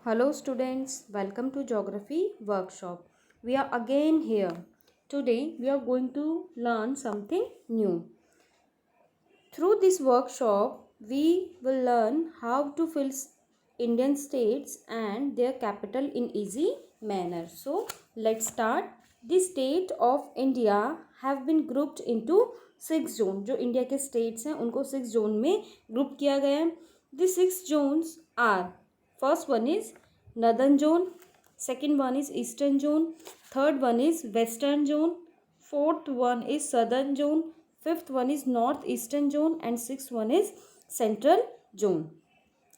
Hello students, welcome to Geography Workshop. We are again here. Today we are going to learn something new. Through this workshop, we will learn how to fill Indian states and their capital in easy manner. So let's start. The state of India have been grouped into 6 zones. जो India के states हैं उनको 6 zone में group किया गया है. The 6 zones are, first one is northern zone, second one is eastern zone, third one is western zone, fourth one is southern zone, fifth one is north eastern zone and six one is central zone.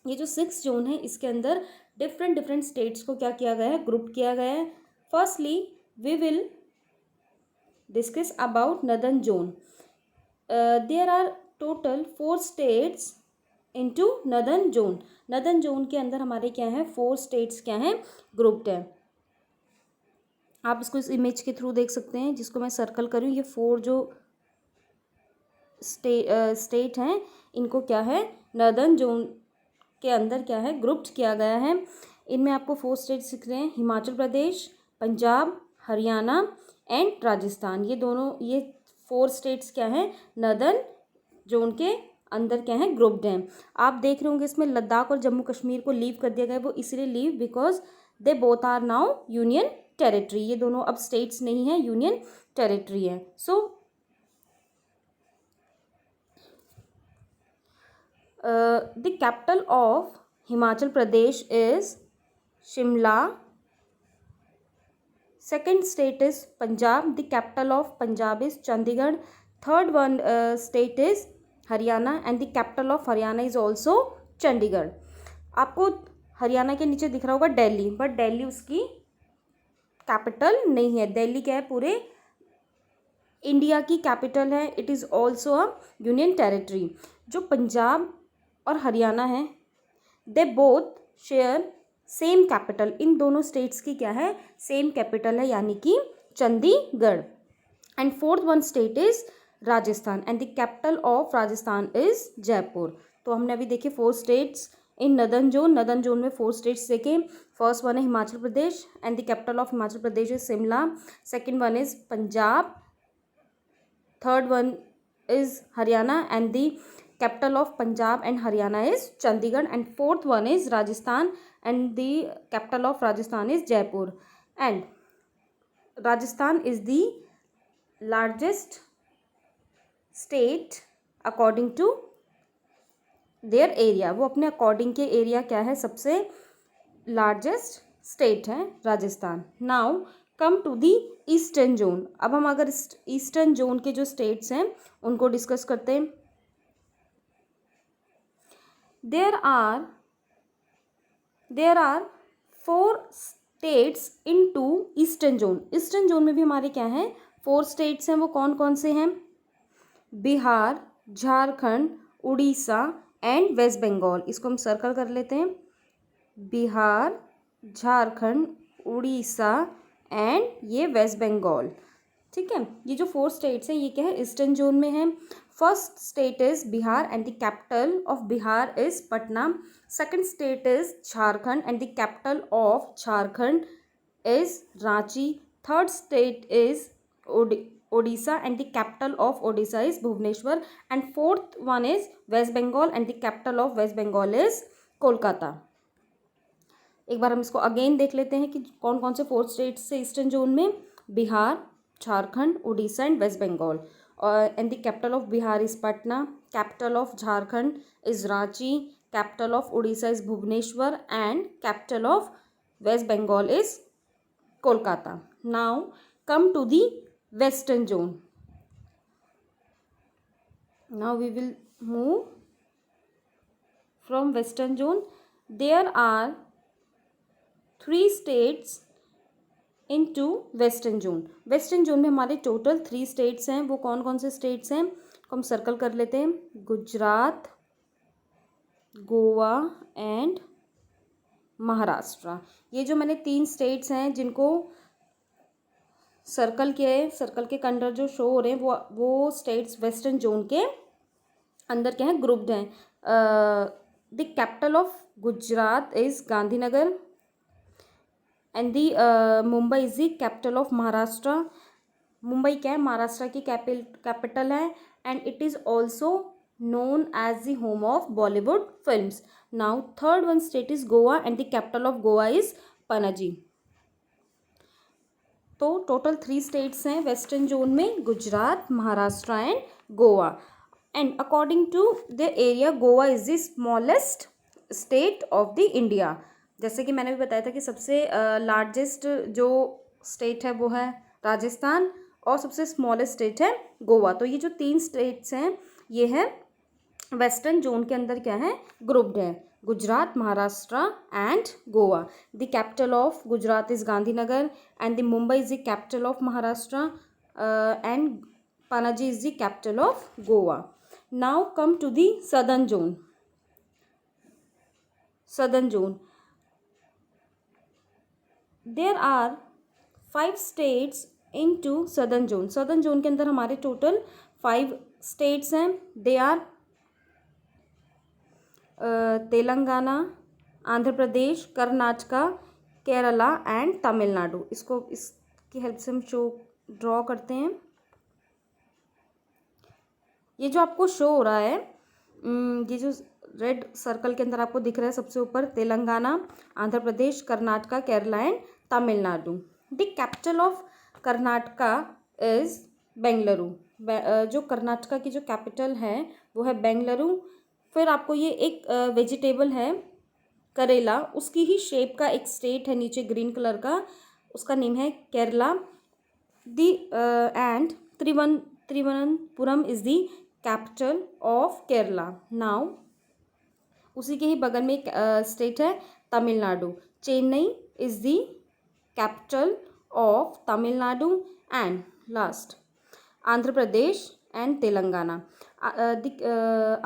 ये जो 6 zone है इसके अंदर different states को क्या किया गया है, ग्रुप किया गया है. Firstly we will discuss about northern zone. There are total 4 states into northern zone. Northern zone के अंदर हमारे क्या है, 4 स्टेट्स क्या हैं, ग्रुप्ड है. आप इसको इस इमेज के थ्रू देख सकते हैं जिसको मैं सर्कल करूँ. ये 4 जो स्टेट हैं इनको क्या है, नॉर्दर्न जोन के अंदर क्या है, ग्रुप्ड किया गया है. इनमें आपको 4 स्टेट्स दिख रहे हैं, हिमाचल प्रदेश, पंजाब, हरियाणा एंड राजस्थान. ये 4 स्टेट्स क्या हैं, नॉर्दर्न जोन के अंदर क्या है, ग्रुप्ड हैं. आप देख रहे होंगे इसमें लद्दाख और जम्मू कश्मीर को लीव कर दिया गया है. वो इसलिए leave because they both are now union territory. ये दोनों अब स्टेट्स नहीं हैं, यूनियन टेरिटरी है. सो the capital of Himachal Pradesh is Shimla. Second state is Punjab. The capital of Punjab is Chandigarh. Third one state is Haryana and the capital of Haryana is also Chandigarh. आपको हरियाणा के नीचे दिख रहा होगा Delhi, but Delhi उसकी capital नहीं है. दिल्ली क्या है, पूरे इंडिया की कैपिटल है. It is also a union territory. जो पंजाब और हरियाणा है, they both share same capital. इन दोनों स्टेट्स की क्या है, सेम कैपिटल है, यानी कि Chandigarh. And fourth one state is Rajasthan and the capital of Rajasthan is Jaipur. तो हमने अभी देखे 4 states in northern zone. Northern zone में 4 स्टेट्स देखे. फर्स्ट वन है Himachal Pradesh and the capital of Himachal Pradesh is Shimla. Second one is Punjab. Third one is Haryana and the capital of Punjab and Haryana is Chandigarh. And fourth one is Rajasthan and the capital of Rajasthan is Jaipur. And Rajasthan is the largest state according to their area. वो अपने according के area क्या है, सबसे largest state है Rajasthan. Now come to the eastern zone. अब हम अगर ईस्टर्न जोन के जो स्टेट्स हैं उनको डिस्कस करते हैं. There are 4 states into eastern zone. Eastern zone में भी हमारे क्या हैं, 4 स्टेट्स हैं. वो कौन कौन से हैं, बिहार, झारखंड, उड़ीसा एंड वेस्ट बंगाल. इसको हम सर्कल कर लेते हैं. बिहार, झारखंड, उड़ीसा एंड ये वेस्ट बंगाल. ठीक है, ये जो 4 स्टेट्स हैं ये क्या है, ईस्टर्न जोन में है. First state is Bihar and the capital of Bihar is Patna. Second state is Jharkhand and the capital of Jharkhand is Ranchi. Third state is Odisha and the capital of Odisha is Bhubaneswar. And fourth one is West Bengal and the capital of West Bengal is Kolkata. एक बार हम इसको again देख लेते हैं कि कौन कौन से 4 स्टेट्स से ईस्टर्न जोन में, Bihar, Jharkhand, Orissa and West Bengal. And the capital of Bihar is Patna, capital of Jharkhand is Ranchi, capital of Orissa is Bhubaneswar and capital of West Bengal is Kolkata. Now come to the western zone. Now we will move from western zone. There are 3 states into western zone. Western zone में हमारे total 3 states हैं. वो कौन कौन से states हैं, तो हम सर्कल कर लेते हैं. गुजरात, गोवा एंड महाराष्ट्र. ये जो मैंने 3 स्टेट्स हैं जिनको सर्कल के अंडर जो शो हो रहे हैं वो स्टेट्स वेस्टर्न जोन के अंदर क्या है, ग्रुप्ड हैं. The capital of Gujarat is Gandhinagar. And the Mumbai is the capital of Maharashtra. Mumbai क्या है, महाराष्ट्र की कैपिटल है. And it is also known as the home of Bollywood films. Now third one state is Goa and the capital of Goa is Panaji. तो total 3 states हैं western zone में, Gujarat, Maharashtra and Goa. And according to the area Goa is the smallest state of the India. जैसे कि मैंने भी बताया था कि सबसे लार्जेस्ट जो स्टेट है वो है राजस्थान और सबसे स्मॉलेस्ट स्टेट है गोवा. तो ये जो 3 स्टेट्स हैं ये है वेस्टर्न जोन के अंदर क्या है, ग्रुप्ड है. Gujarat, Maharashtra and Goa. The capital of Gujarat is Gandhinagar and the Mumbai is the capital of Maharashtra and Panaji is the capital of Goa. Now come to the southern zone. Southern zone, there are 5 states into southern zone. Southern zone के अंदर हमारे total 5 states हैं. They are Telangana, Andhra Pradesh, Karnataka, Kerala and Tamil Nadu. इसको इसकी help से हम draw करते हैं. ये जो आपको शो हो रहा है, ये जो रेड सर्कल के अंदर आपको दिख रहा है सबसे ऊपर, Telangana, Andhra Pradesh, Karnataka, Kerala and Tamil Nadu. The capital of Karnataka is Bengaluru. जो कर्नाटका की जो कैपिटल है वो है बेंगलुरु. फिर आपको ये एक वेजिटेबल है करेला, उसकी ही शेप का एक स्टेट है नीचे ग्रीन कलर का, उसका नेम है Kerala. The and Thiruvananthapuram is the capital of Kerala. Now उसी के ही बगल में एक स्टेट है Tamil Nadu. Chennai is the capital of Tamil Nadu. And last Andhra Pradesh and Telangana.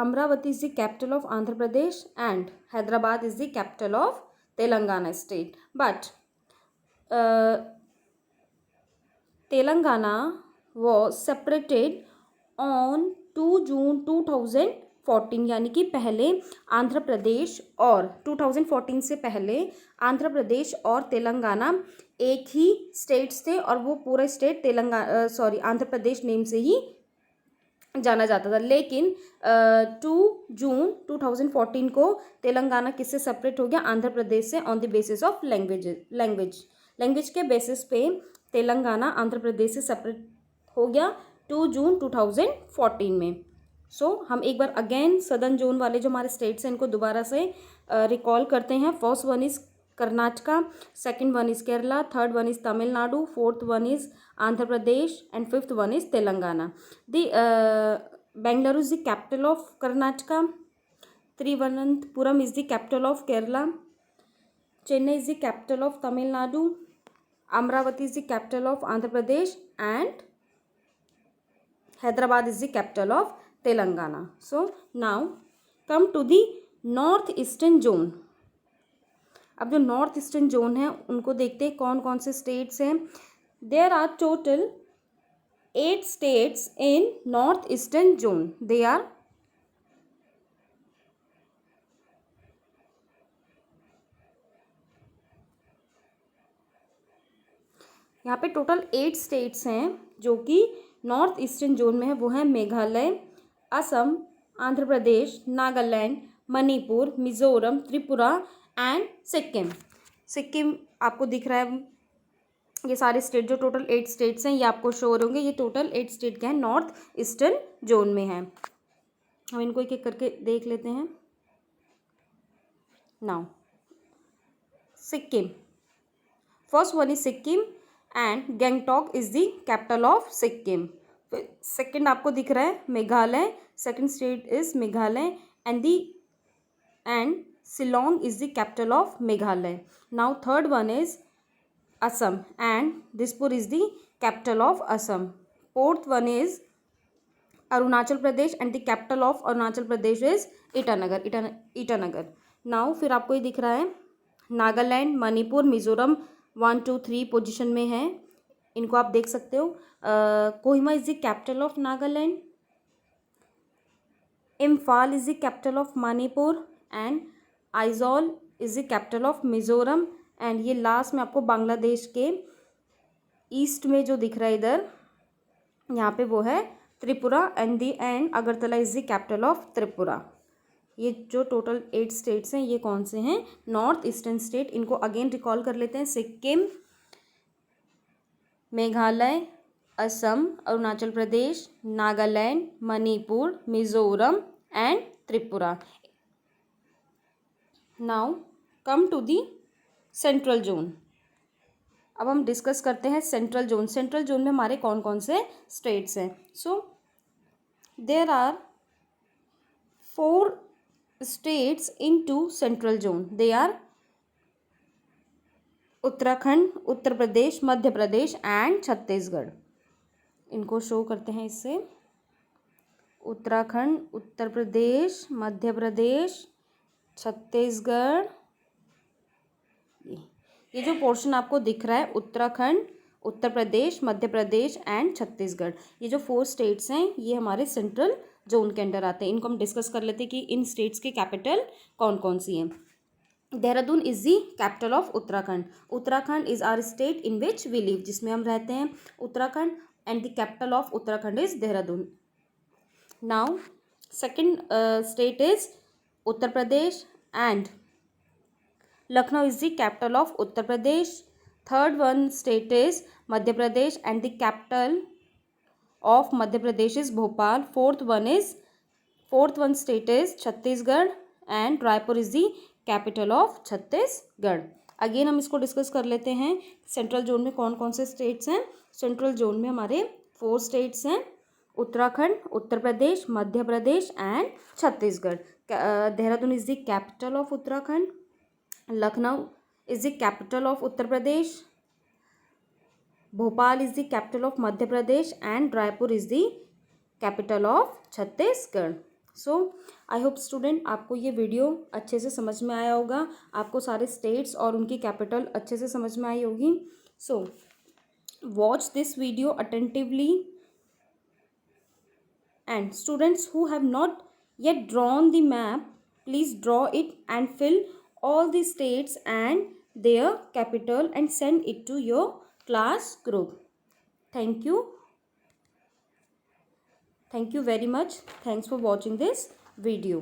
Amravati is the capital of Andhra Pradesh and Hyderabad is the capital of Telangana state. But Telangana was separated on 2 June 2014. यानी कि पहले आंध्र प्रदेश और 2014 से पहले आंध्र प्रदेश और तेलंगाना एक ही स्टेट्स थे और वो पूरा स्टेट आंध्र प्रदेश नेम से ही जाना जाता था. लेकिन 2 जून 2014 को तेलंगाना किससे सेपरेट हो गया, आंध्र प्रदेश से, on the basis of language के बेसिस पे तेलंगाना आंध्र प्रदेश से सेपरेट हो गया 2 जून 2014 में. सो हम एक बार अगेन सदर्न जोन वाले जो हमारे स्टेट्स हैं इनको दोबारा से रिकॉल करते हैं. First one is Karnataka, second one is Kerala, third one is Tamil Nadu, fourth one is Andhra Pradesh and fifth one is Telangana. The Bengaluru is the capital of Karnataka, Thiruvananthapuram is the capital of Kerala, Chennai is the capital of Tamil Nadu, Amaravati is the capital of Andhra Pradesh and Hyderabad is the capital of Telangana. So now come to the north eastern zone. अब जो north eastern zone है उनको देखते हैं कौन कौन से states हैं. There are total 8 states in north eastern zone. They are यहाँ पे टोटल 8 स्टेट्स हैं जो कि नॉर्थ ईस्टर्न जोन में है. वो है मेघालय, असम, आंध्र प्रदेश, नागालैंड, मणिपुर, मिजोरम, त्रिपुरा एंड सिक्किम. सिक्किम आपको दिख रहा है. ये सारे स्टेट जो टोटल 8 स्टेट्स हैं ये आपको शो हो रहे होंगे. ये टोटल 8 स्टेट क्या है, नॉर्थ ईस्टर्न जोन में है. हम इनको एक एक करके देख लेते हैं. Now Sikkim, first one is Sikkim and Gangtok is the capital of Sikkim. Second आपको दिख रहा है Meghalaya, second state is Meghalaya and Shillong is the capital of Meghalaya. Now third one is Assam and Dispur is the capital of Assam. Fourth one is Arunachal Pradesh and the capital of Arunachal Pradesh is Itanagar. Now फिर आपको ये दिख रहा है Nagaland, Manipur, Mizoram 1, 2, 3 position में है. इनको आप देख सकते हो. Kohima is the capital of Nagaland, Imphal is the capital of Manipur and Aizawl is the capital of Mizoram and ये लास्ट में आपको बांग्लादेश के ईस्ट में जो दिख रहा है इधर, यहाँ पे वो है Tripura, and the and Agartala is the capital of Tripura. ये जो टोटल 8 स्टेट्स हैं ये कौन से हैं? North eastern state. इनको अगेन रिकॉल कर लेते हैं। Sikkim, Meghalaya, Assam, Arunachal Pradesh, Nagaland, Manipur, Mizoram and Tripura. Now come to the central zone. अब हम डिस्कस करते हैं सेंट्रल जोन। सेंट्रल जोन में हमारे कौन कौन से स्टेट्स हैं? So there are 4 states into central zone. They are Uttarakhand, Uttar Pradesh, Madhya Pradesh and Chhattisgarh. इनको शो करते हैं इससे। उत्तराखंड, उत्तर प्रदेश, मध्य प्रदेश, छत्तीसगढ़। ये जो पोर्शन आपको दिख रहा है, उत्तराखंड, उत्तर प्रदेश, मध्य प्रदेश एंड छत्तीसगढ़, ये जो 4 स्टेट्स हैं ये हमारे सेंट्रल जोन के अंडर आते हैं। इनको हम डिस्कस कर लेते हैं कि इन स्टेट्स के कैपिटल कौन कौन सी हैं। Dehradun is the capital of Uttarakhand. Uttarakhand is our state in which we live, जिसमें हम रहते हैं, Uttarakhand, and the capital of Uttarakhand is Dehradun. Now second state is Uttar Pradesh and Lucknow is the capital of Uttar Pradesh. Third one state is Madhya Pradesh and the capital of Madhya Pradesh is Bhopal. Fourth one state is Chhattisgarh and Raipur is the capital of Chhattisgarh. Again हम इसको discuss कर लेते हैं। Central zone में कौन कौन से states हैं? सेंट्रल जोन में हमारे 4 स्टेट्स हैं, Uttarakhand, Uttar Pradesh, Madhya Pradesh and Chhattisgarh. Dehradun is the capital of Uttarakhand, Lucknow is the capital of Uttar Pradesh, Bhopal is the capital of Madhya Pradesh and Raipur is the capital of Chhattisgarh. So I hope student आपको ये वीडियो अच्छे से समझ में आया होगा, आपको सारे स्टेट्स और उनकी कैपिटल अच्छे से समझ में आई होगी। So watch this video attentively and students who have not yet drawn the map, please draw it and fill all the states and their capital and send it to your class group. Thank you. Thank you very much. Thanks for watching this video.